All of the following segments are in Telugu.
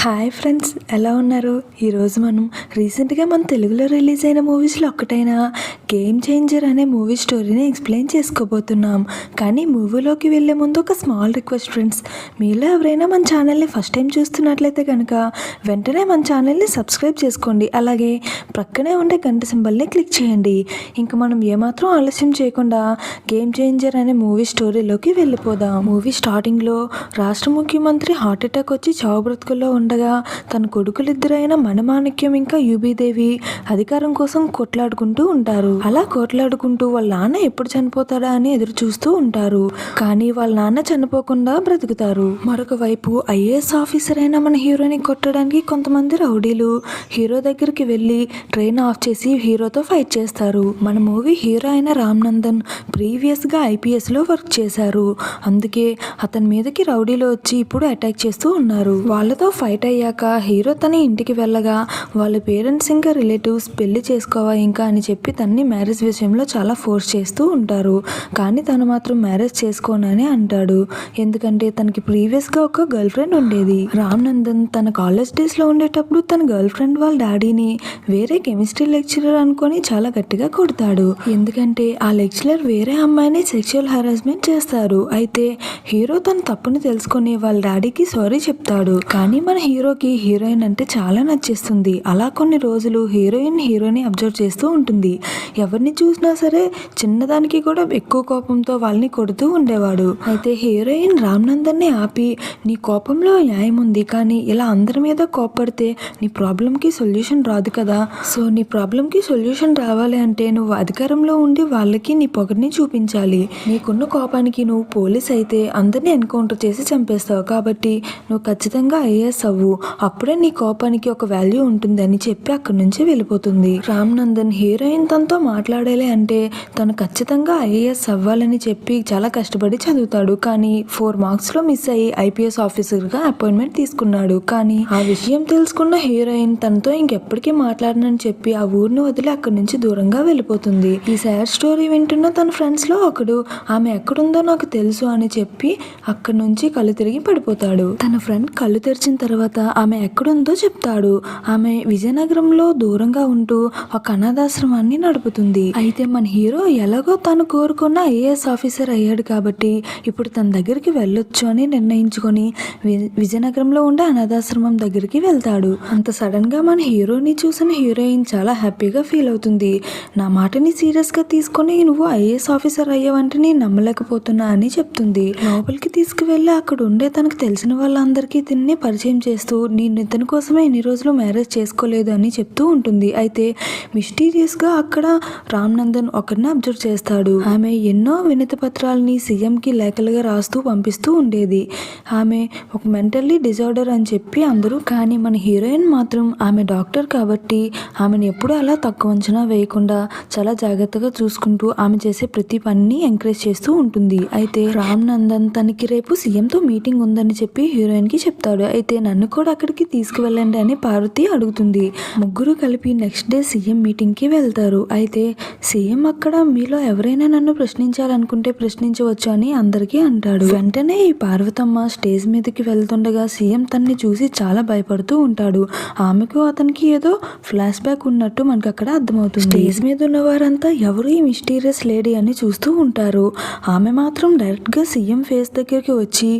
హాయ్ ఫ్రెండ్స్, ఎలా ఉన్నారు? ఈరోజు మనం రీసెంట్గా మన తెలుగులో రిలీజ్ అయిన మూవీస్లో ఒక్కటైన గేమ్ చేంజర్ అనే మూవీ స్టోరీని ఎక్స్ప్లెయిన్ చేసుకోబోతున్నాం. కానీ మూవీలోకి వెళ్ళే ముందు ఒక స్మాల్ రిక్వెస్ట్ ఫ్రెండ్స్, మీలో ఎవరైనా మన ఛానల్ని ఫస్ట్ టైం చూస్తున్నట్లయితే కనుక వెంటనే మన ఛానల్ని సబ్స్క్రైబ్ చేసుకోండి. అలాగే ప్రక్కనే ఉండే గంట సింబల్ని క్లిక్ చేయండి. ఇంకా మనం ఏమాత్రం ఆలస్యం చేయకుండా గేమ్ చేంజర్ అనే మూవీ స్టోరీలోకి వెళ్ళిపోదాం. మూవీ స్టార్టింగ్లో రాష్ట్ర ముఖ్యమంత్రి హార్ట్ అటాక్ వచ్చి చావు బ్రతుకుల్లో ఉండగా తన కొడుకులిద్దరైన మణిమాణిక్యం ఇంకా యూబీదేవి అధికారం కోసం కొట్లాడుకుంటూ ఉంటారు. అలా కొట్లాడుకుంటూ వాళ్ళ నాన్న ఎప్పుడు చనిపోతాడా అని ఎదురు చూస్తూ ఉంటారు. కానీ వాళ్ళ నాన్న చనిపోకుండా బ్రతుకుతారు. మరొక వైపు ఐఏఎస్ ఆఫీసర్ అయిన మన హీరోని కొట్టడానికి కొంతమంది రౌడీలు హీరో దగ్గరికి వెళ్ళి ట్రైన్ ఆఫ్ చేసి హీరోతో ఫైట్ చేస్తారు. మన మూవీ హీరో అయిన రామ్ నందన్ ప్రీవియస్ గా ఐపీఎస్ లో వర్క్ చేశారు. అందుకే అతని మీదకి రౌడీలు వచ్చి ఇప్పుడు అటాక్ చేస్తూ ఉన్నారు. వాళ్ళతో ఫైట్ అయ్యాక హీరో తన ఇంటికి వెళ్ళగా వాళ్ళ పేరెంట్స్ ఇంకా రిలేటివ్స్ పెళ్లి చేసుకోవా ఇంకా అని చెప్పి తన్ని మ్యారేజ్ విషయంలో చాలా ఫోర్స్ చేస్తూ ఉంటారు. కానీ తను మాత్రం మ్యారేజ్ చేసుకోనని అంటాడు. ఎందుకంటే తనకి ప్రీవియస్ గా ఒక గర్ల్ ఫ్రెండ్ ఉండేది. రామ్ నందన్ తన కాలేజ్ డేస్ లో ఉండేటప్పుడు తన గర్ల్ ఫ్రెండ్ వాళ్ళ డాడీని వేరే కెమిస్ట్రీ లెక్చరర్ అనుకొని చాలా గట్టిగా కొడతాడు. ఎందుకంటే ఆ లెక్చరర్ వేరే అమ్మాయిని సెక్షువల్ హరాస్మెంట్ చేస్తారు. అయితే హీరో తన తప్పుని తెలుసుకొని వాళ్ళ డాడీకి సారీ చెప్తాడు. కానీ మన హీరోకి హీరోయిన్ అంటే చాలా నచ్చేస్తుంది. అలా కొన్ని రోజులు హీరోని అబ్జర్వ్ చేస్తూ ఉంటుంది. ఎవరిని చూసినా సరే చిన్నదానికి కూడా ఎక్కువ కోపంతో వాళ్ళని కొడుతూ ఉండేవాడు. అయితే హీరోయిన్ రామ్ నందన్ ని ఆపి, నీ కోపంలో న్యాయం ఉంది, కానీ ఇలా అందరి మీద కోపడితే నీ ప్రాబ్లం కి సొల్యూషన్ రాదు కదా. సో నీ ప్రాబ్లం కి సొల్యూషన్ రావాలి అంటే నువ్వు అధికారంలో ఉండి వాళ్ళకి నీ పొగర్ని చూపించాలి. నీకున్న కోపానికి నువ్వు పోలీస్ అయితే అందరినీ ఎన్కౌంటర్ చేసి చంపేస్తావు. కాబట్టి నువ్వు ఖచ్చితంగా ఐఏఎస్ అవ్వు, అప్పుడే నీ కోపానికి ఒక వాల్యూ ఉంటుంది అని చెప్పి అక్కడి నుంచి వెళ్ళిపోతుంది. రామ్ నందన్ హీరోయిన్ తనతో మాట్లాడాలి అంటే తను ఖచ్చితంగా ఐఏఎస్ అవ్వాలని చెప్పి చాలా కష్టపడి చదువుతాడు. కానీ 4 మార్క్స్ లో మిస్ అయ్యి ఐపీఎస్ ఆఫీసర్ గా అపాయింట్మెంట్ తీసుకున్నాడు. కానీ ఆ విషయం తెలుసుకున్న హీరోయిన్ తనతో ఇంకెప్పటికీ మాట్లాడనని చెప్పి ఆ ఊరిని వదిలి అక్కడి నుంచి దూరంగా వెళ్ళిపోతుంది. ఈ సాడ్ స్టోరీ వింటున్న తన ఫ్రెండ్స్ లో ఒకడు ఆమె ఎక్కడుందో నాకు తెలుసు అని చెప్పి అక్కడి నుంచి కళ్ళు తిరిగి పడిపోతాడు. తన ఫ్రెండ్ కళ్ళు తెరిచిన తర్వాత ఆమె ఎక్కడుందో చెప్తాడు. ఆమె విజయనగరంలో దూరంగా ఉంటూ ఒక అనాథాశ్రమాన్ని నడుపుతుంది. అయితే మన హీరో ఎలాగో తను కోరుకున్న ఐఏఎస్ ఆఫీసర్ అయ్యాడు కాబట్టి ఇప్పుడు తన దగ్గరికి వెళ్ళొచ్చు అని నిర్ణయించుకొని విజయనగరంలో ఉండే అనాథాశ్రమం దగ్గరికి వెళ్తాడు. అంత సడన్ గా మన హీరోని చూసిన హీరోయిన్ చాలా హ్యాపీగా ఫీల్ అవుతుంది. నా మాటని సీరియస్ గా తీసుకొని నువ్వు ఐఏఎస్ ఆఫీసర్ అయ్యావంటే నేను నమ్మలేకపోతున్నా అని చెప్తుంది. లోపలికి తీసుకువెళ్ళి అక్కడ ఉండే తనకు తెలిసిన వాళ్ళందరికీ తిన్ని పరిచయం చేస్తూ నేను ఇతని కోసమే ఎన్ని రోజులు మ్యారేజ్ చేసుకోలేదు అని చెప్తూ ఉంటుంది. అయితే మిస్టీరియస్ గా అక్కడ రామ్ నందన్ ఒకరిని అబ్జర్వ్ చేస్తాడు. ఆమె ఎన్నో వినతి పత్రాలని సీఎం కి లేఖలుగా రాస్తూ పంపిస్తూ ఉండేది. ఆమె ఒక మెంటల్లీ డిజార్డర్ అని చెప్పి అందరూ, కానీ మన హీరోయిన్ మాత్రం ఆమె డాక్టర్ కాబట్టి ఆమెను ఎప్పుడు అలా తక్కువ అంచనా వేయకుండా చాలా జాగ్రత్తగా చూసుకుంటూ ఆమె చేసే ప్రతి పనిని ఎంకరేజ్ చేస్తూ ఉంటుంది. అయితే రామ్ నందన్ తనకి రేపు సీఎంతో మీటింగ్ ఉందని చెప్పి హీరోయిన్ కి చెప్తాడు. అయితే నన్ను కూడా అక్కడికి తీసుకువెళ్ళండి అని పార్వతి అడుగుతుంది. ముగ్గురు కలిపి నెక్స్ట్ డే సీఎం మీటింగ్ కి వెళ్తారు. అయితే సీఎం అక్కడ మీలో ఎవరైనా నన్ను ప్రశ్నించాలనుకుంటే ప్రశ్నించవచ్చు అని అందరికీ అంటాడు. వెంటనే ఈ పార్వతమ్మ స్టేజ్ మీదకి వెళ్తుండగా సీఎం తన్ని చూసి చాలా భయపడుతూ ఉంటాడు. ఆమెకు అతనికి ఏదో ఫ్లాష్ బ్యాక్ ఉన్నట్టు మనకు అక్కడ అర్థమవుతుంది. స్టేజ్ మీద ఉన్న వారంతా ఎవరు ఈ మిస్టీరియస్ లేడీ అని చూస్తూ ఉంటారు. ఆమె మాత్రం డైరెక్ట్ గా సీఎం ఫేస్ దగ్గరికి వచ్చి,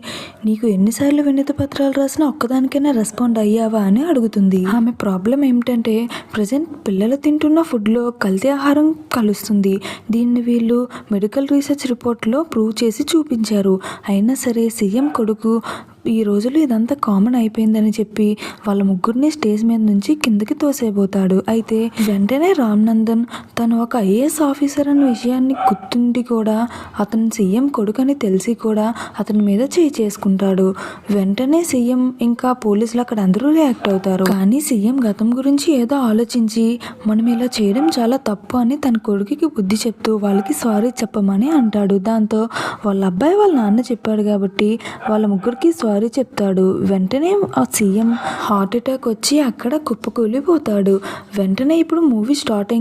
నీకు ఎన్నిసార్లు వినతి పత్రాలు రాసినా ఒక్కదానికైనా రెస్పాండ్ అయ్యావా అని అడుగుతుంది. ఆమె ప్రాబ్లం ఏమిటంటే ప్రజెంట్ పిల్లలు తింటున్న ఫుడ్ లో కల్తీ ఆహారం కలుస్తుంది. దీన్ని వీళ్ళు మెడికల్ రీసెర్చ్ రిపోర్ట్ లో ప్రూవ్ చేసి చూపించారు. అయినా సరే సీఎం కొడుకు ఈ రోజులు ఇదంతా కామన్ అయిపోయిందని చెప్పి వాళ్ళ ముగ్గురిని స్టేజ్ మీద నుంచి కిందకి తోసేపోతాడు. అయితే వెంటనే రామ్ నందన్ తను ఒక ఐఏఎస్ ఆఫీసర్ అనే విషయాన్ని గుర్తుండి కూడా అతను సీఎం కొడుకని తెలిసి కూడా అతని మీద చేయి చేసుకుంటాడు. వెంటనే సీఎం ఇంకా పోలీసులు అక్కడ అందరూ రియాక్ట్ అవుతారు. కానీ సీఎం గతం గురించి ఏదో ఆలోచించి మనం ఇలా చేయడం చాలా తప్పు అని తన కొడుకుకి బుద్ధి చెప్తూ వాళ్ళకి సారీ చెప్పమని అంటాడు. దాంతో వాళ్ళ అబ్బాయి వాళ్ళ నాన్న చెప్పాడు కాబట్టి వాళ్ళ ముగ్గురికి సారీ సారీ చెప్తాడు. వెంటనే ఆ సీఎం హార్ట్ అటాక్ వచ్చి అక్కడ కుప్పకూలిపోతాడు. వెంటనే ఇప్పుడు మూవీ స్టార్ట్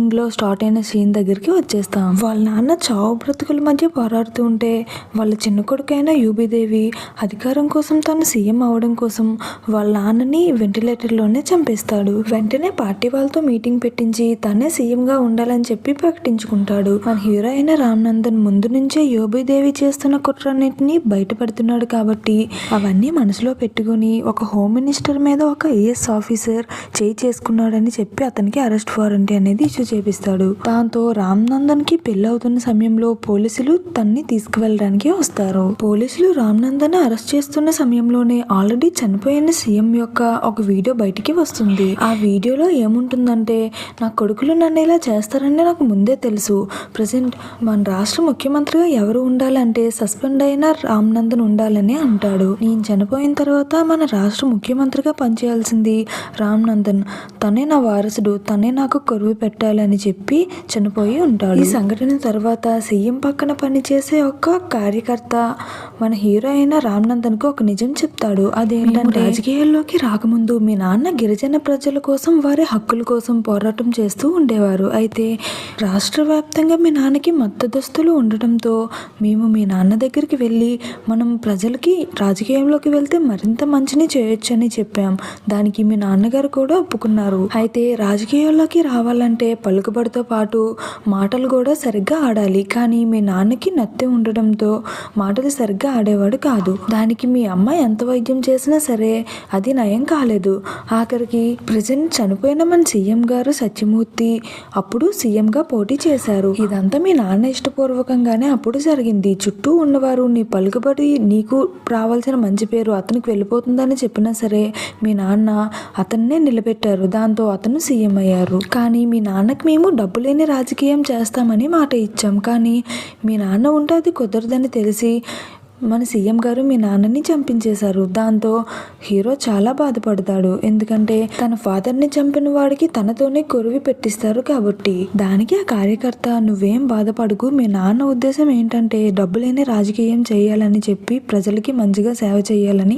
అయిన సీన్ దగ్గరికి వచ్చేస్తాం. వాళ్ళ నాన్న చావు బ్రతుకుల మధ్య పోరాడుతూ ఉంటే వాళ్ళ చిన్న కొడుకైన యూబీదేవి అధికారం కోసం తను సీఎం అవడం కోసం వాళ్ళ నాన్నని వెంటిలేటర్లోనే చంపేస్తాడు. వెంటనే పార్టీ వాళ్ళతో మీటింగ్ పెట్టించి తనే సీఎంగా ఉండాలని చెప్పి ప్రకటించుకుంటాడు. మన హీరో అయిన రామ్ నందన్ ముందు నుంచే యూబీదేవి చేస్తున్న కుట్రన్నింటినీ బయటపడుతున్నాడు కాబట్టి అవన్నీ మనసులో పెట్టుకుని ఒక హోమ్ మినిస్టర్ మీద ఒక ఐఏఎస్ ఆఫీసర్ చేయి చేసుకున్నాడని చెప్పి అతనికి అరెస్ట్ వారెంట్ అనేది ఇష్యూ చేపిస్తాడు. దాంతో రామ్ నందన్ కి పెళ్లి అవుతున్న సమయంలో పోలీసులు తన్ని తీసుకువెళ్ళడానికి వస్తారు. పోలీసులు రామ్ నందన్ అరెస్ట్ చేస్తున్న సమయంలోనే ఆల్రెడీ చనిపోయిన సీఎం యొక్క ఒక వీడియో బయటికి వస్తుంది. ఆ వీడియోలో ఏముంటుందంటే, నా కొడుకులు నన్ను ఇలా చేస్తారని నాకు ముందే తెలుసు. ప్రజెంట్ మన రాష్ట్ర ముఖ్యమంత్రిగా ఎవరు ఉండాలంటే సస్పెండ్ అయిన రామ్ నందన్ ఉండాలని అంటాడు. నేను చనిపోయిన తర్వాత మన రాష్ట్ర ముఖ్యమంత్రిగా పనిచేయాల్సింది రామ్ నందన్. తనే నా వారసుడు, తనే నాకు కొరువు పెట్టాలని చెప్పి చనిపోయి ఉంటాడు. ఈ సంఘటన తర్వాత సీఎం పక్కన పనిచేసే ఒక కార్యకర్త మన హీరో అయిన రామ్ నందన్ కు ఒక నిజం చెప్తాడు. అదేంటంటే, రాజకీయాల్లోకి రాకముందు మీ నాన్న గిరిజన ప్రజల కోసం వారి హక్కుల కోసం పోరాటం చేస్తూ ఉండేవారు. అయితే రాష్ట్ర వ్యాప్తంగా మీ నాన్నకి మద్దతుస్తులు ఉండటంతో మేము మీ నాన్న దగ్గరికి వెళ్ళి మనం ప్రజలకి రాజకీయంలోకి వెళ్తే మరింత మంచిని చేయొచ్చు అని చెప్పాం. దానికి మీ నాన్నగారు కూడా ఒప్పుకున్నారు. అయితే రాజకీయాల్లోకి రావాలంటే పలుకుబడితో పాటు మాటలు కూడా సరిగ్గా ఆడాలి. కానీ మీ నాన్నకి నత్తి ఉండడంతో మాటలు సరిగ్గా ఆడేవాడు కాదు. దానికి మీ అమ్మ ఎంత వైద్యం చేసినా సరే అది నయం కాలేదు. ఆఖరికి ప్రజెంట్ చనిపోయిన మన సీఎం గారు సత్యమూర్తి అప్పుడు సీఎంగా పోటీ చేశారు. ఇదంతా మీ నాన్న ఇష్టపూర్వకంగానే అప్పుడు జరిగింది. చుట్టూ ఉన్నవారు నీ పలుకుబడి, నీకు రావాల్సిన మంచి పేరు అతనికి వెళ్ళిపోతుందని చెప్పినా సరే మీ నాన్న అతన్నే నిలబెట్టారు. దాంతో అతను సీఎం అయ్యారు. కానీ మీ నాన్నకి మేము డబ్బు లేని రాజకీయం చేస్తామని మాట ఇచ్చాం. కానీ మీ నాన్న ఉంటే అది కుదరదని తెలిసి మన సీఎం గారు మీ నాన్నని చంపించేశారు. దాంతో హీరో చాలా బాధపడతాడు. ఎందుకంటే తన ఫాదర్ని చంపిన వాడికి తనతోనే కొరివి పెట్టిస్తారు కాబట్టి. దానికి ఆ కార్యకర్త, నువ్వేం బాధపడకు, మీ నాన్న ఉద్దేశం ఏంటంటే డబ్బు లేని రాజకీయం చేయాలని చెప్పి ప్రజలకి మంచిగా సేవ చేయాలని,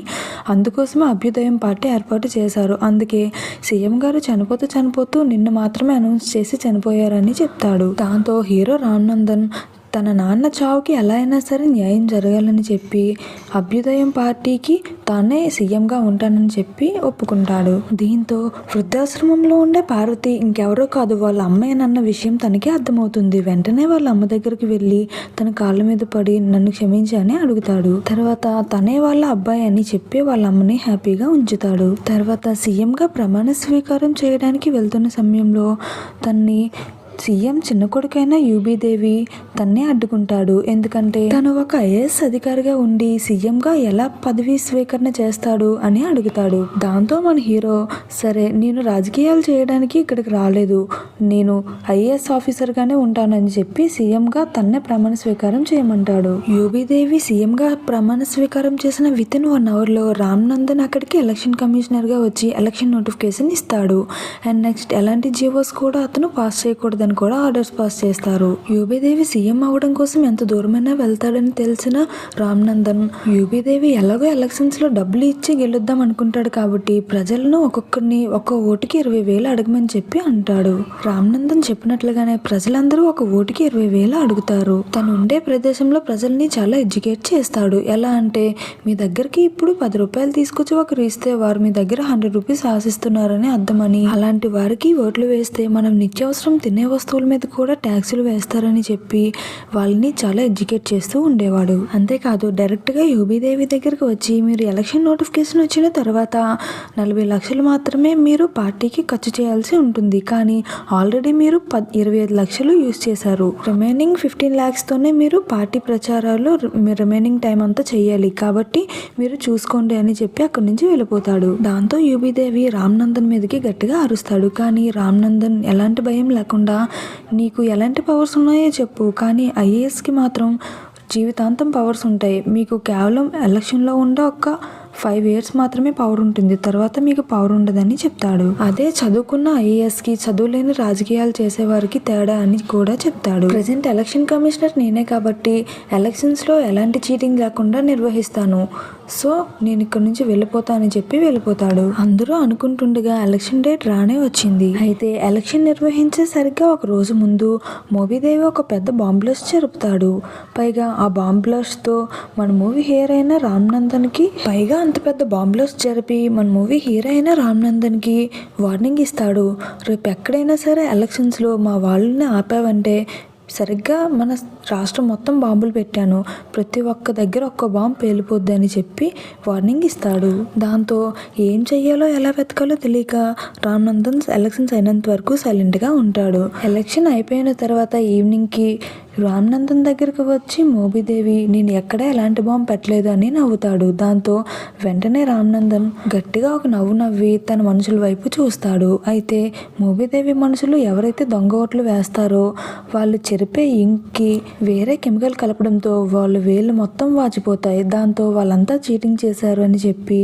అందుకోసమే అభ్యుదయం పార్టీ ఏర్పాటు చేశారు. అందుకే సీఎం గారు చనిపోతూ నిన్ను మాత్రమే అనౌన్స్ చేసి చనిపోయారని చెప్తాడు. దాంతో హీరో రామ్ నందన్ తన నాన్న చావుకి ఎలా అయినా సరే న్యాయం జరగాలని చెప్పి అభ్యుదయం పార్టీకి తానే సీఎంగా ఉంటానని చెప్పి ఒప్పుకుంటాడు. దీంతో వృద్ధాశ్రమంలో ఉండే పార్వతి ఇంకెవరో కాదు వాళ్ళ అమ్మాయినన్న విషయం తనకి అర్థమవుతుంది. వెంటనే వాళ్ళ అమ్మ దగ్గరికి వెళ్ళి తన కాళ్ళ మీద పడి నన్ను క్షమించి అని అడుగుతాడు. తర్వాత తనే వాళ్ళ అబ్బాయి అని చెప్పి వాళ్ళ అమ్మని హ్యాపీగా ఉంచుతాడు. తర్వాత సీఎంగా ప్రమాణ స్వీకారం చేయడానికి వెళ్తున్న సమయంలో తన్ని సీఎం చిన్న కొడుకైన యూబీదేవి తన్నే అడ్డుకుంటాడు. ఎందుకంటే తను ఒక ఐఏఎస్ అధికారిగా ఉండి సీఎంగా ఎలా పదవి స్వీకరణ చేస్తాడు అని అడుగుతాడు. దాంతో మన హీరో, సరే నేను రాజకీయాలు చేయడానికి ఇక్కడికి రాలేదు, నేను ఐఏఎస్ ఆఫీసర్గానే ఉంటానని చెప్పి సీఎంగా తన్నే ప్రమాణ స్వీకారం చేయమంటాడు. యూబీదేవి సీఎంగా ప్రమాణ స్వీకారం చేసిన వితిన్ 1 అవర్లో రామ్ నందన్ అక్కడికి ఎలక్షన్ కమిషనర్గా వచ్చి ఎలక్షన్ నోటిఫికేషన్ ఇస్తాడు. అండ్ నెక్స్ట్ ఎలాంటి జీవోస్ కూడా అతను పాస్ చేయకూడదని కూడా ఆర్డర్స్ పాస్ చేస్తారు. యూబీదేవి సీఎం అవడం కోసం ఎంత దూరమైనా వెళ్తాడని తెలిసిన రామ్ నందన్ యూబీదేవి ఎలాగో ఎలక్షన్స్ లో డబ్బులు ఇచ్చి గెలుద్దాం అనుకుంటాడు కాబట్టి ప్రజలను ఒక్కొక్కరిని ఒక్క ఓటుకి 20,000 అడగమని చెప్పి అంటాడు. రామ్ నందన్ చెప్పినట్లుగానే ప్రజలందరూ ఒక ఓటుకి 20,000 అడుగుతారు. తను ఉండే ప్రదేశంలో ప్రజల్ని చాలా ఎడ్యుకేట్ చేస్తాడు. ఎలా అంటే, మీ దగ్గరికి ఇప్పుడు 10 రూపాయలు తీసుకొచ్చి ఒకరు ఇస్తే వారు మీ దగ్గర 100 రూపీస్ ఆశిస్తున్నారని అర్థమని, అలాంటి వారికి ఓట్లు వేస్తే మనం నిత్యావసరం తినే వస్తువుల మీద కూడా ట్యాక్సులు వేస్తారని చెప్పి వాళ్ళని చాలా ఎడ్యుకేట్ చేస్తూ ఉండేవాడు. అంతేకాదు డైరెక్ట్గా యూబీదేవి దగ్గరికి వచ్చి, మీరు ఎలక్షన్ నోటిఫికేషన్ వచ్చిన తర్వాత 40 లక్షలు మాత్రమే మీరు పార్టీకి ఖర్చు చేయాల్సి ఉంటుంది. కానీ ఆల్రెడీ మీరు 25 లక్షలు యూజ్ చేశారు. రిమైనింగ్ 15 lakhs-తోనే మీరు పార్టీ ప్రచారాలు రిమైనింగ్ టైం అంతా చేయాలి. కాబట్టి మీరు చూసుకోండి అని చెప్పి అక్కడి నుంచి వెళ్ళిపోతాడు. దాంతో యూబీదేవి రామ్ నందన్ మీదకి గట్టిగా అరుస్తాడు. కానీ రామ్ నందన్ ఎలాంటి భయం లేకుండా, నీకు ఎలాంటి పవర్స్ ఉన్నాయో చెప్పు, కానీ ఐఏఎస్కి మాత్రం జీవితాంతం పవర్స్ ఉంటాయి. మీకు కేవలం ఎలక్షన్లో ఉండే ఒక్క 5 ఇయర్స్ మాత్రమే పవర్ ఉంటుంది, తర్వాత మీకు పవర్ ఉండదని చెప్తాడు. అదే చదువుకున్న ఐఏఎస్కి చదువులేని రాజకీయాలు చేసేవారికి తేడా అని కూడా చెప్తాడు. ప్రెసెంట్ ఎలక్షన్ కమిషనర్ నేనే కాబట్టి ఎలక్షన్స్లో ఎలాంటి చీటింగ్ లేకుండా నిర్వహిస్తాను, సో నేను ఇక్కడ నుంచి వెళ్ళిపోతానని చెప్పి వెళ్ళిపోతాడు. అందరూ అనుకుంటుండగా ఎలక్షన్ డేట్ రానే వచ్చింది. అయితే ఎలక్షన్ నిర్వహించే సరిగ్గా ఒక రోజు ముందు మోబీదేవి ఒక పెద్ద బాంబ్ బ్లాస్ట్ జరుపుతాడు. పైగా ఆ బాంబ్ బ్లాస్ట్ తో మన మూవీ హీరో అయిన రామ్ నందన్ కి అంత పెద్ద బాంబ్ బ్లాస్ట్ జరిపి మన మూవీ హీరో అయిన రామ్ నందన్ కి వార్నింగ్ ఇస్తాడు. రేపు ఎక్కడైనా సరే ఎలక్షన్స్ లో మా వాళ్ళని ఆపావంటే సరిగ్గా మన రాష్ట్రం మొత్తం బాంబులు పెట్టాను, ప్రతి ఒక్క దగ్గర ఒక్క బాంబు పేలిపోద్ది అని చెప్పి వార్నింగ్ ఇస్తాడు. దాంతో ఏం చెయ్యాలో ఎలా వెతకాలో తెలియక రామ్ నందన్ ఎలక్షన్స్ అయినంత వరకు సైలెంట్గా ఉంటాడు. ఎలక్షన్ అయిపోయిన తర్వాత ఈవినింగ్కి రామ్ నందన్ దగ్గరికి వచ్చి మోబీదేవి నేను ఎక్కడ ఎలాంటి బాంబు పెట్టలేదు అని నవ్వుతాడు. దాంతో వెంటనే రామ్ నందన్ గట్టిగా ఒక నవ్వు నవ్వి తన మనుషుల వైపు చూస్తాడు. అయితే మోబీదేవి మనుషులు ఎవరైతే దొంగ ఓట్లు వేస్తారో వాళ్ళు చెరిపే ఇంక్కి వేరే కెమికల్ కలపడంతో వాళ్ళ వేళ్ళు మొత్తం వాచిపోతాయి. దాంతో వాళ్ళంతా చీటింగ్ చేశారు అని చెప్పి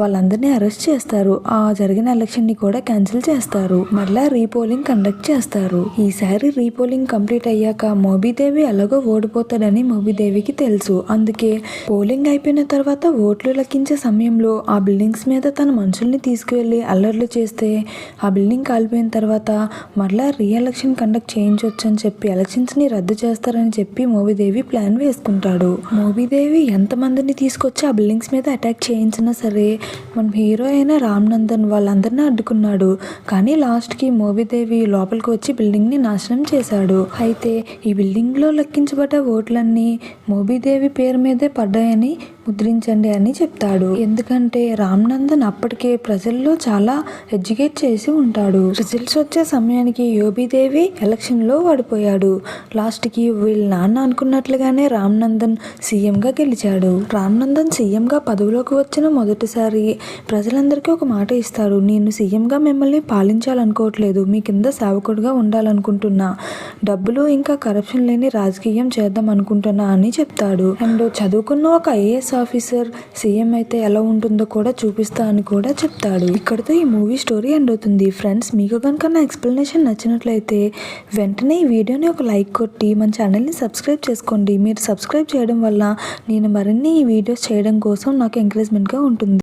వాళ్ళందరినీ అరెస్ట్ చేస్తారు. ఆ జరిగిన ఎలక్షన్ ని కూడా క్యాన్సిల్ చేస్తారు. మళ్ళా రీపోలింగ్ కండక్ట్ చేస్తారు. ఈసారి రీపోలింగ్ కంప్లీట్ అయ్యాక మోబీదేవి ఎలాగో ఓడిపోతాడని మోబీదేవికి తెలుసు. అందుకే పోలింగ్ అయిపోయిన తర్వాత ఓట్లు లెక్కించే సమయంలో ఆ బిల్డింగ్స్ మీద తన మనుషుల్ని తీసుకువెళ్ళి అల్లర్లు చేస్తే ఆ బిల్డింగ్ కాలిపోయిన తర్వాత మళ్ళా రీ ఎలక్షన్ కండక్ట్ చేయించవచ్చు అని చెప్పి ఎలక్షన్స్ ని రద్దు చేస్తారని చెప్పి మోబీదేవి ప్లాన్ వేసుకుంటాడు. మోబీదేవి ఎంతమందిని తీసుకొచ్చి ఆ బిల్డింగ్స్ మీద అటాక్ చేయించినా సరే మన హీరో అయిన రామ్ నందన్ వాళ్ళందరినీ అడ్డుకున్నాడు. కానీ లాస్ట్కి మోబీదేవి లోపలికి వచ్చి బిల్డింగ్ని నాశనం చేశాడు. అయితే ఈ బిల్డింగ్లో లెక్కించబడ్డ ఓట్లన్నీ మోబీదేవి పేరు మీదే పడ్డాయని ముద్రించండి అని చెప్తాడు. ఎందుకంటే రామ్ నందన్ అప్పటికే ప్రజల్లో చాలా ఎడ్యుకేట్ చేసి ఉంటాడు. రిజల్ట్స్ వచ్చే సమయానికి యోబీదేవి ఎలక్షన్లో ఓడిపోయాడు. లాస్ట్కి వీళ్ళ నాన్న అనుకున్నట్లుగానే రామ్ నందన్ సీఎంగా గెలిచాడు. రామ్ నందన్ సీఎంగా పదవిలోకి వచ్చిన మొదటిసారి ప్రజలందరికీ ఒక మాట ఇస్తాడు. నేను సీఎంగా మిమ్మల్ని పాలించాలనుకోవట్లేదు, మీ కింద సేవకుడిగా ఉండాలనుకుంటున్నా, డబ్బులు ఇంకా కరప్షన్ లేని రాజకీయం చేద్దాం అనుకుంటున్నా అని చెప్తాడు. అండ్ చదువుకున్న ఒక ఐఏఎస్ ఆఫీసర్ సీఎం అయితే ఎలా ఉంటుందో కూడా చూపిస్తా అని కూడా చెప్తాడు. ఇక్కడతో ఈ మూవీ స్టోరీ ఎండ్ అవుతుంది. ఫ్రెండ్స్, మీకు కనుక నా ఎక్స్ప్లెనేషన్ నచ్చినట్లయితే వెంటనే ఈ వీడియోని ఒక లైక్ కొట్టి మన ఛానల్ని సబ్స్క్రైబ్ చేసుకోండి. మీరు సబ్స్క్రైబ్ చేయడం వల్ల నేను మరిన్ని ఈ వీడియోస్ చేయడం కోసం నాకు ఎంకరేజ్మెంట్గా ఉంటుంది.